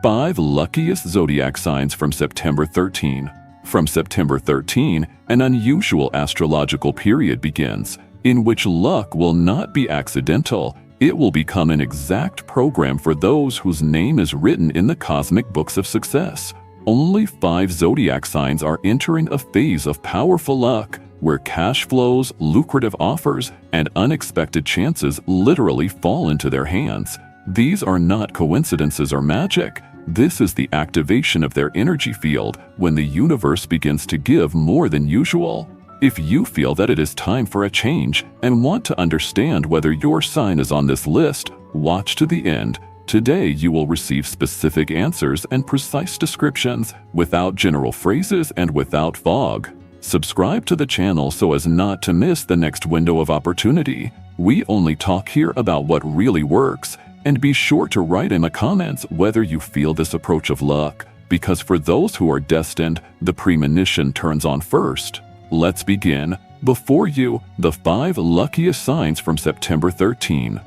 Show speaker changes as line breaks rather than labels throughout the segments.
5 luckiest zodiac signs from September 13. From September 13, an unusual astrological period begins, in which luck will not be accidental. It will become an exact program for those whose name is written in the cosmic books of success. Only 5 zodiac signs are entering a phase of powerful luck, where cash flows, lucrative offers, and unexpected chances literally fall into their hands. These are not coincidences or magic. This is the activation of their energy field when the universe begins to give more than usual. If you feel that it is time for a change and want to understand whether your sign is on this list, watch to the end. Today you will receive specific answers and precise descriptions, without general phrases and without fog. Subscribe to the channel so as not to miss the next window of opportunity. We only talk here about what really works. And be sure to write in the comments whether you feel this approach of luck, because for those who are destined, the premonition turns on first. Let's begin. Before you, the 5 luckiest signs from September 13.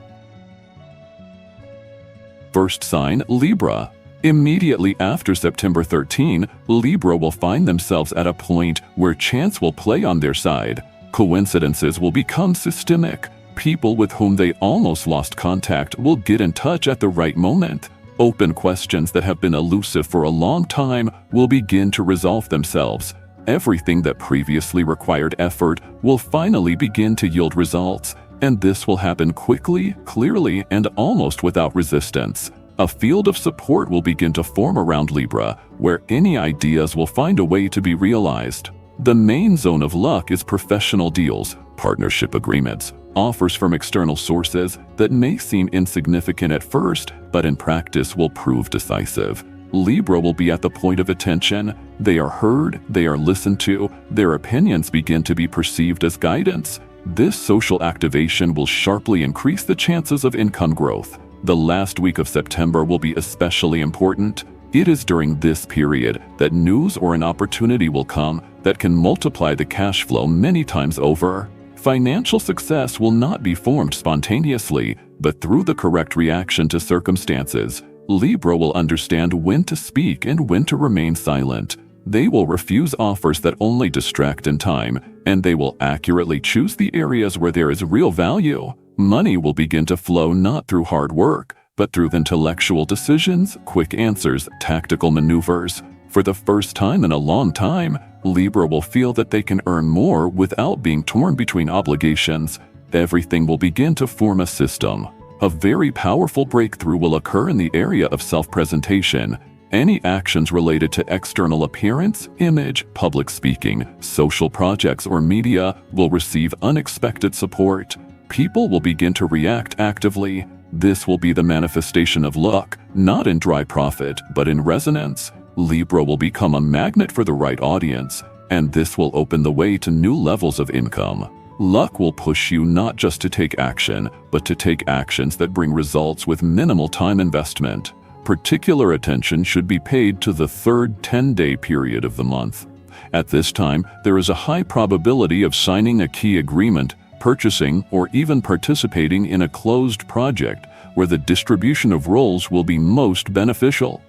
First sign, Libra. Immediately after September 13, Libra will find themselves at a point where chance will play on their side. Coincidences will become systemic. People with whom they almost lost contact will get in touch at the right moment. Open questions that have been elusive for a long time will begin to resolve themselves. Everything that previously required effort will finally begin to yield results, and this will happen quickly, clearly, and almost without resistance. A field of support will begin to form around Libra, where any ideas will find a way to be realized. The main zone of luck is professional deals, partnership agreements, offers from external sources that may seem insignificant at first, but in practice will prove decisive. Libra will be at the point of attention. They are heard, they are listened to, their opinions begin to be perceived as guidance. This social activation will sharply increase the chances of income growth. The last week of September will be especially important. It is during this period that news or an opportunity will come that can multiply the cash flow many times over. Financial success will not be formed spontaneously, but through the correct reaction to circumstances. Libra will understand when to speak and when to remain silent. They will refuse offers that only distract in time, and they will accurately choose the areas where there is real value. Money will begin to flow not through hard work, but through intellectual decisions, quick answers, tactical maneuvers. For the first time in a long time, Libra will feel that they can earn more without being torn between obligations. Everything will begin to form a system. A very powerful breakthrough will occur in the area of self-presentation. Any actions related to external appearance, image, public speaking, social projects, or media will receive unexpected support. People will begin to react actively. This will be the manifestation of luck, not in dry profit, but in resonance. Libra will become a magnet for the right audience, and this will open the way to new levels of income. Luck will push you not just to take action, but to take actions that bring results with minimal time investment. Particular attention should be paid to the third 10-day period of the month. At this time, there is a high probability of signing a key agreement, purchasing, or even participating in a closed project where the distribution of roles will be most beneficial.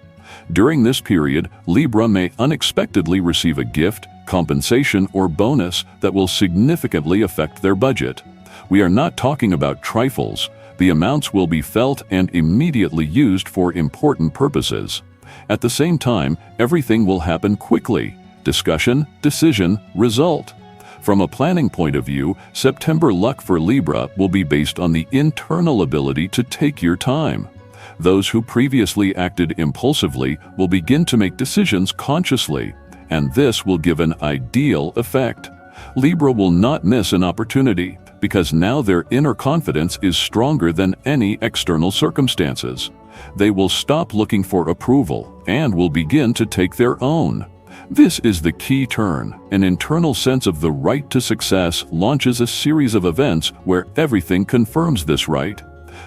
During this period, Libra may unexpectedly receive a gift, compensation, or bonus that will significantly affect their budget. We are not talking about trifles. The amounts will be felt and immediately used for important purposes. At the same time, everything will happen quickly. Discussion, decision, result. From a planning point of view, September luck for Libra will be based on the internal ability to take your time. Those who previously acted impulsively will begin to make decisions consciously, and this will give an ideal effect. Libra will not miss an opportunity, because now their inner confidence is stronger than any external circumstances. They will stop looking for approval and will begin to take their own. This is the key turn. An internal sense of the right to success launches a series of events where everything confirms this right.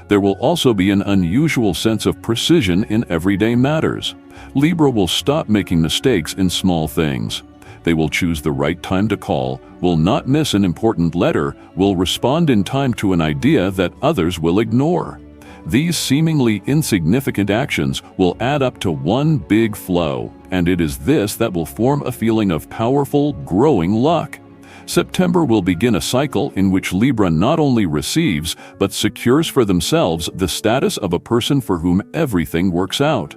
There will also be an unusual sense of precision in everyday matters. Libra will stop making mistakes in small things. They will choose the right time to call, will not miss an important letter, will respond in time to an idea that others will ignore. These seemingly insignificant actions will add up to one big flow, and it is this that will form a feeling of powerful, growing luck. September will begin a cycle in which Libra not only receives, but secures for themselves the status of a person for whom everything works out.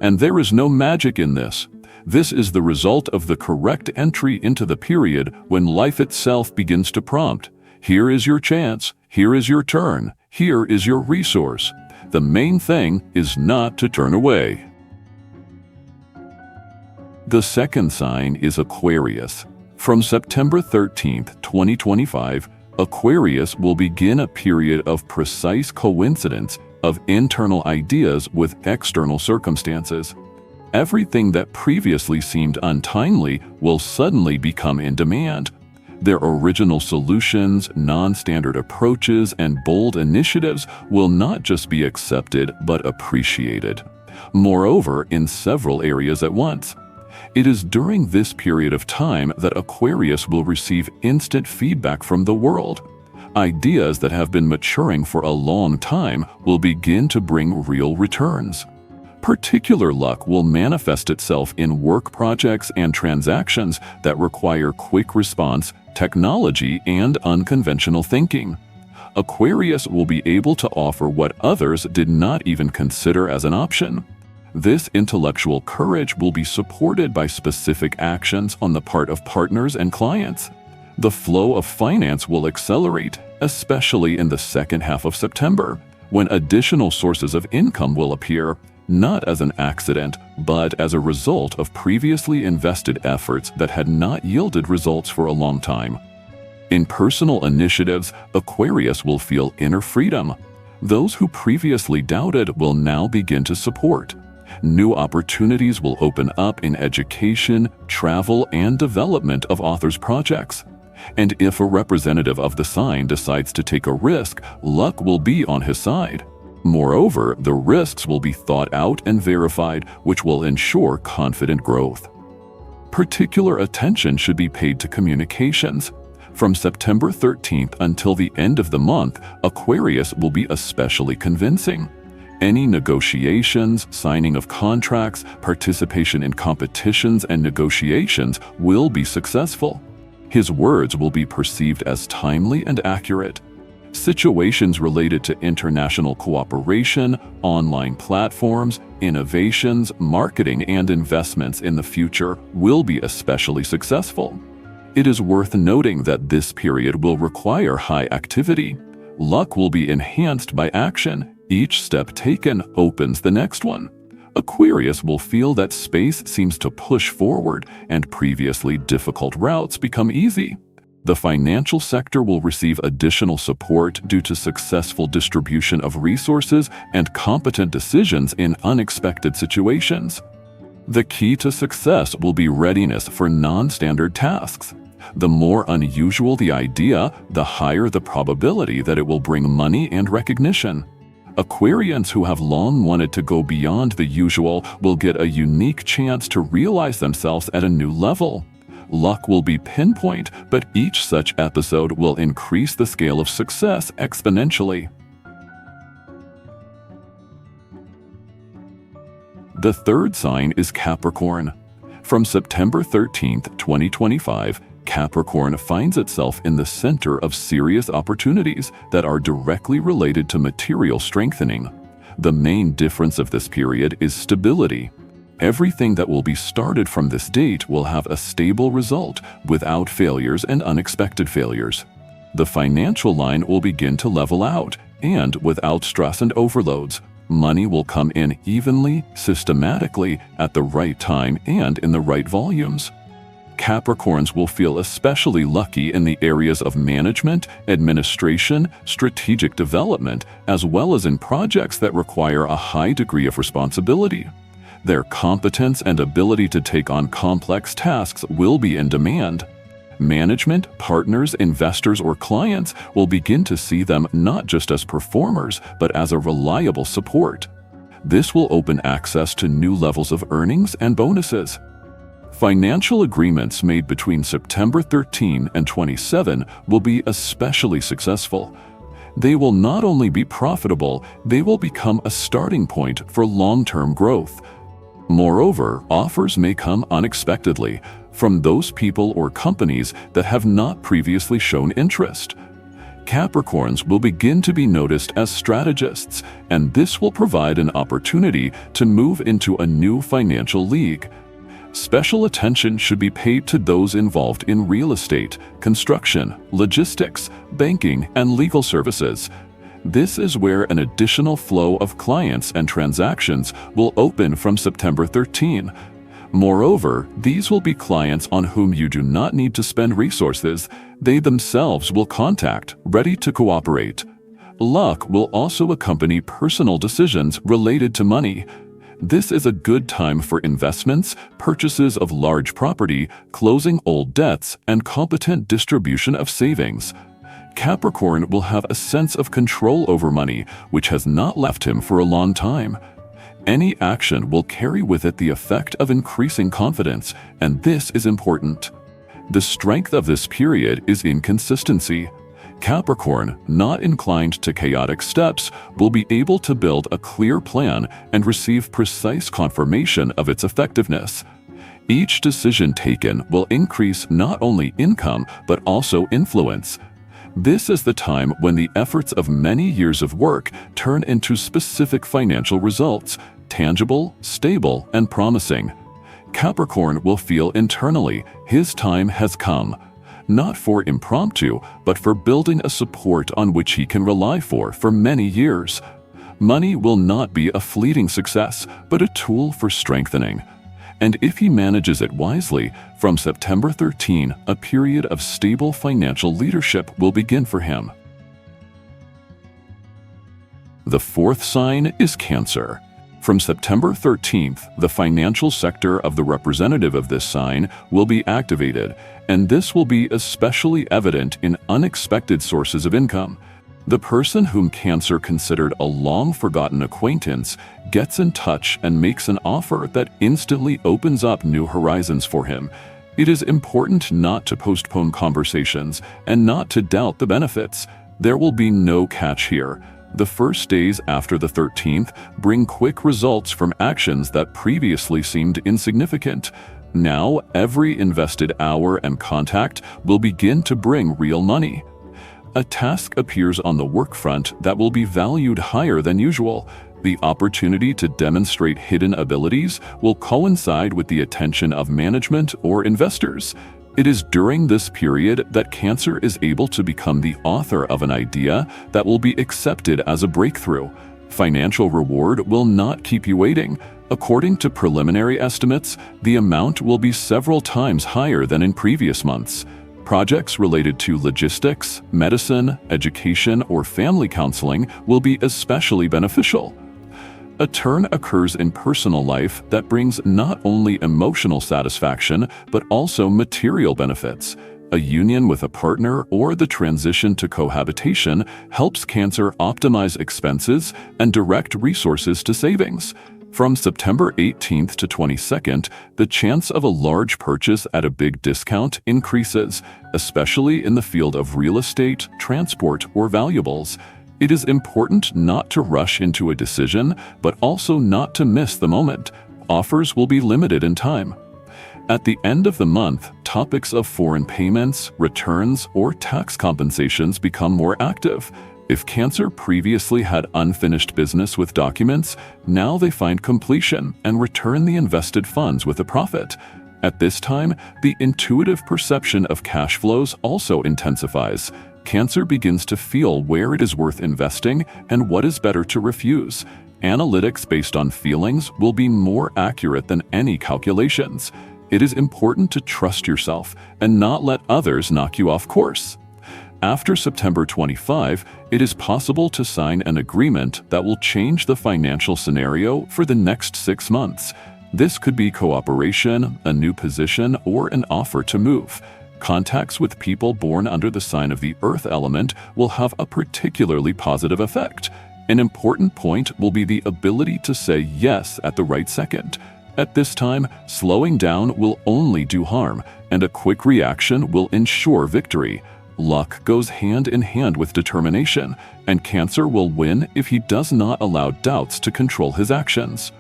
And there is no magic in this. This is the result of the correct entry into the period when life itself begins to prompt. Here is your chance. Here is your turn. Here is your resource. The main thing is not to turn away. The second sign is Aquarius. From September 13, 2025, Aquarius will begin a period of precise coincidence of internal ideas with external circumstances. Everything that previously seemed untimely will suddenly become in demand. Their original solutions, non-standard approaches, and bold initiatives will not just be accepted but appreciated. Moreover, in several areas at once. It is during this period of time that Aquarius will receive instant feedback from the world. Ideas that have been maturing for a long time will begin to bring real returns. Particular luck will manifest itself in work projects and transactions that require quick response, technology, and unconventional thinking. Aquarius will be able to offer what others did not even consider as an option. This intellectual courage will be supported by specific actions on the part of partners and clients. The flow of finance will accelerate, especially in the second half of September, when additional sources of income will appear, not as an accident, but as a result of previously invested efforts that had not yielded results for a long time. In personal initiatives, Aquarius will feel inner freedom. Those who previously doubted will now begin to support. New opportunities will open up in education, travel, and development of authors' projects. And if a representative of the sign decides to take a risk, luck will be on his side. Moreover, the risks will be thought out and verified, which will ensure confident growth. Particular attention should be paid to communications. From September 13th until the end of the month, Aquarius will be especially convincing. Any negotiations, signing of contracts, participation in competitions and negotiations will be successful. His words will be perceived as timely and accurate. Situations related to international cooperation, online platforms, innovations, marketing, and investments in the future will be especially successful. It is worth noting that this period will require high activity. Luck will be enhanced by action. Each step taken opens the next one. Aquarius will feel that space seems to push forward and previously difficult routes become easy. The financial sector will receive additional support due to successful distribution of resources and competent decisions in unexpected situations. The key to success will be readiness for non-standard tasks. The more unusual the idea, the higher the probability that it will bring money and recognition. Aquarians who have long wanted to go beyond the usual will get a unique chance to realize themselves at a new level. Luck will be pinpoint, but each such episode will increase the scale of success exponentially. The third sign is Capricorn. From September 13th, 2025, Capricorn finds itself in the center of serious opportunities that are directly related to material strengthening. The main difference of this period is stability. Everything that will be started from this date will have a stable result without failures and unexpected failures. The financial line will begin to level out, and without stress and overloads, money will come in evenly, systematically, at the right time and in the right volumes. Capricorns will feel especially lucky in the areas of management, administration, strategic development, as well as in projects that require a high degree of responsibility. Their competence and ability to take on complex tasks will be in demand. Management, partners, investors, or clients will begin to see them not just as performers, but as a reliable support. This will open access to new levels of earnings and bonuses. Financial agreements made between September 13 and 27 will be especially successful. They will not only be profitable, they will become a starting point for long-term growth. Moreover, offers may come unexpectedly from those people or companies that have not previously shown interest. Capricorns will begin to be noticed as strategists, and this will provide an opportunity to move into a new financial league. Special attention should be paid to those involved in real estate, construction, logistics, banking, and legal services. This is where an additional flow of clients and transactions will open from September 13. Moreover, these will be clients on whom you do not need to spend resources. They themselves will contact, ready to cooperate. Luck will also accompany personal decisions related to money. This is a good time for investments, purchases of large property, closing old debts, and competent distribution of savings. Capricorn will have a sense of control over money, which has not left him for a long time. Any action will carry with it the effect of increasing confidence, and this is important. The strength of this period is in consistency. Capricorn, not inclined to chaotic steps, will be able to build a clear plan and receive precise confirmation of its effectiveness. Each decision taken will increase not only income but also influence. This is the time when the efforts of many years of work turn into specific financial results, tangible, stable, and promising. Capricorn will feel internally his time has come, not for impromptu, but for building a support on which he can rely for many years. Money will not be a fleeting success, but a tool for strengthening. And if he manages it wisely, from September 13, a period of stable financial leadership will begin for him. The fourth sign is Cancer. From September 13th, the financial sector of the representative of this sign will be activated, and this will be especially evident in unexpected sources of income. The person whom Cancer considered a long-forgotten acquaintance gets in touch and makes an offer that instantly opens up new horizons for him. It is important not to postpone conversations and not to doubt the benefits. There will be no catch here. The first days after the 13th bring quick results from actions that previously seemed insignificant. Now, every invested hour and contact will begin to bring real money. A task appears on the work front that will be valued higher than usual. The opportunity to demonstrate hidden abilities will coincide with the attention of management or investors. It is during this period that Cancer is able to become the author of an idea that will be accepted as a breakthrough. Financial reward will not keep you waiting. According to preliminary estimates, the amount will be several times higher than in previous months. Projects related to logistics, medicine, education, or family counseling will be especially beneficial. A turn occurs in personal life that brings not only emotional satisfaction but also material benefits. A union with a partner or the transition to cohabitation helps Cancer optimize expenses and direct resources to savings. From September 18th to 22nd, the chance of a large purchase at a big discount increases, especially in the field of real estate, transport, or valuables. It is important not to rush into a decision, but also not to miss the moment. Offers will be limited in time. At the end of the month, topics of foreign payments, returns, or tax compensations become more active. If Cancer previously had unfinished business with documents, now they find completion and return the invested funds with a profit. At this time, the intuitive perception of cash flows also intensifies. Cancer begins to feel where it is worth investing and what is better to refuse. Analytics based on feelings will be more accurate than any calculations. It is important to trust yourself and not let others knock you off course. After September 25, it is possible to sign an agreement that will change the financial scenario for the next 6 months. This could be cooperation, a new position, or an offer to move. Contacts with people born under the sign of the Earth element will have a particularly positive effect. An important point will be the ability to say yes at the right second. At this time, slowing down will only do harm, and a quick reaction will ensure victory. Luck goes hand in hand with determination, and Cancer will win if he does not allow doubts to control his actions.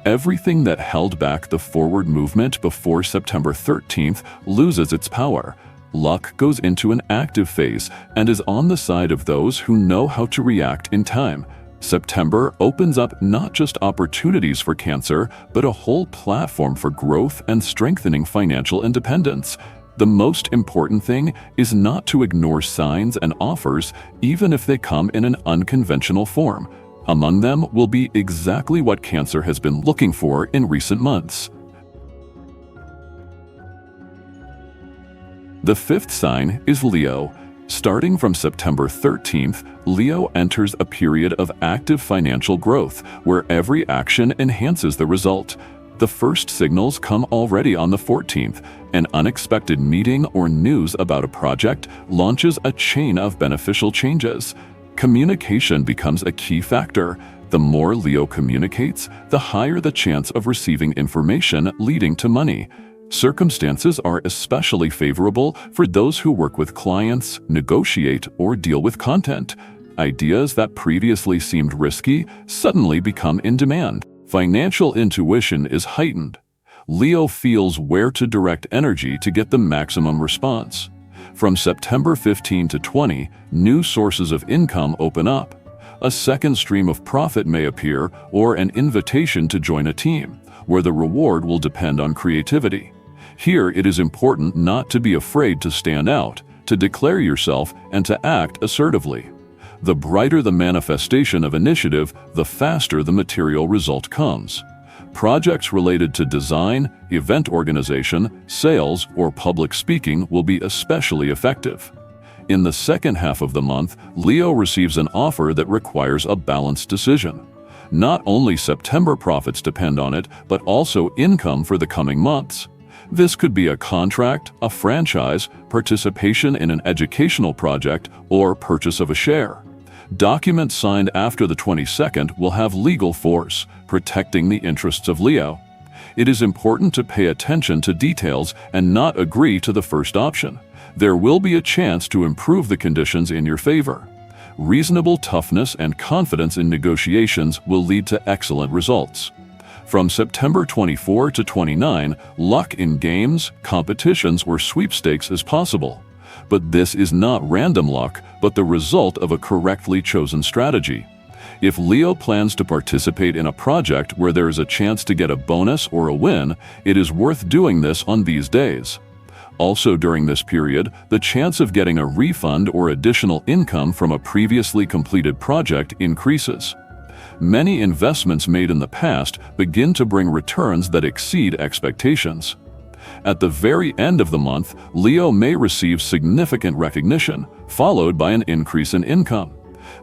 Everything that held back the forward movement before September 13th loses its power. Luck goes into an active phase and is on the side of those who know how to react in time. September opens up not just opportunities for Cancer, but a whole platform for growth and strengthening financial independence. The most important thing is not to ignore signs and offers, even if they come in an unconventional form. Among them will be exactly what Cancer has been looking for in recent months. The fifth sign is Leo. Starting from September 13th, Leo enters a period of active financial growth, where every action enhances the result. The first signals come already on the 14th. An unexpected meeting or news about a project launches a chain of beneficial changes. Communication becomes a key factor. The more Leo communicates, the higher the chance of receiving information leading to money. Circumstances are especially favorable for those who work with clients, negotiate, or deal with content. Ideas that previously seemed risky suddenly become in demand. Financial intuition is heightened. Leo feels where to direct energy to get the maximum response. From September 15 to 20, new sources of income open up. A second stream of profit may appear, or an invitation to join a team, where the reward will depend on creativity. Here, it is important not to be afraid to stand out, to declare yourself, and to act assertively. The brighter the manifestation of initiative, the faster the material result comes. Projects related to design, event organization, sales, or public speaking will be especially effective. In the second half of the month, Leo receives an offer that requires a balanced decision. Not only September profits depend on it, but also income for the coming months. This could be a contract, a franchise, participation in an educational project, or purchase of a share. Documents signed after the 22nd will have legal force, protecting the interests of Leo. It is important to pay attention to details and not agree to the first option. There will be a chance to improve the conditions in your favor. Reasonable toughness and confidence in negotiations will lead to excellent results. From September 24 to 29, luck in games, competitions, or sweepstakes is possible. But this is not random luck, but the result of a correctly chosen strategy. If Leo plans to participate in a project where there is a chance to get a bonus or a win, it is worth doing this on these days. Also during this period, the chance of getting a refund or additional income from a previously completed project increases. Many investments made in the past begin to bring returns that exceed expectations. At the very end of the month, Leo may receive significant recognition, followed by an increase in income.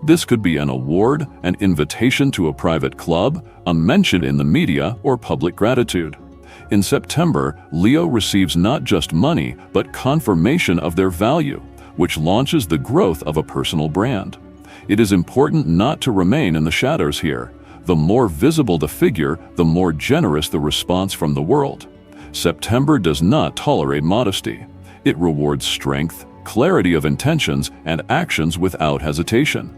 This could be an award, an invitation to a private club, a mention in the media, or public gratitude. In September, Leo receives not just money, but confirmation of their value, which launches the growth of a personal brand. It is important not to remain in the shadows here. The more visible the figure, the more generous the response from the world. September does not tolerate modesty. It rewards strength, clarity of intentions, and actions without hesitation.